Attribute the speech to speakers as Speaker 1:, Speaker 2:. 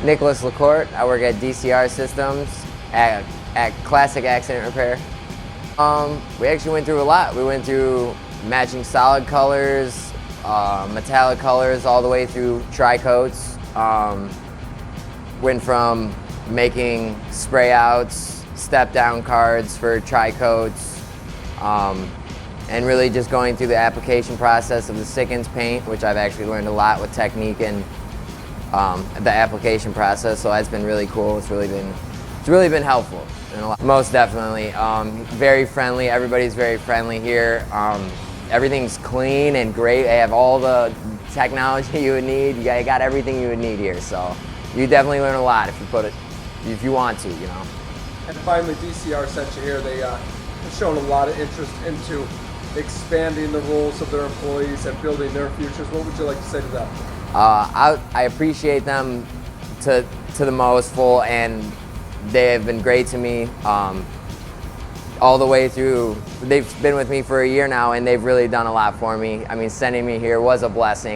Speaker 1: Nicholas LaCorte. I work at DCR Systems at Classic Accident Repair. We actually went through a lot. We went through matching solid colors, metallic colors, all the way through tri-coats. Went from making spray outs, step down cards for tri-coats, and really just going through the application process of the Sickens paint, which I've actually learned a lot with technique and the application process. So that's been really cool. It's really been helpful. Most definitely. Very friendly. Everybody's very friendly here. Everything's clean and great. They have all the technology you would need. You got everything you would need here. So you definitely learn a lot if you want to, you know.
Speaker 2: And finally, DCR sent you here. They have shown a lot of interest into expanding the roles of their employees and building their futures. What would you like to say to them?
Speaker 1: I appreciate them to the most full, and they have been great to me all the way through. They've been with me for a year now, and they've really done a lot for me. I mean, sending me here was a blessing.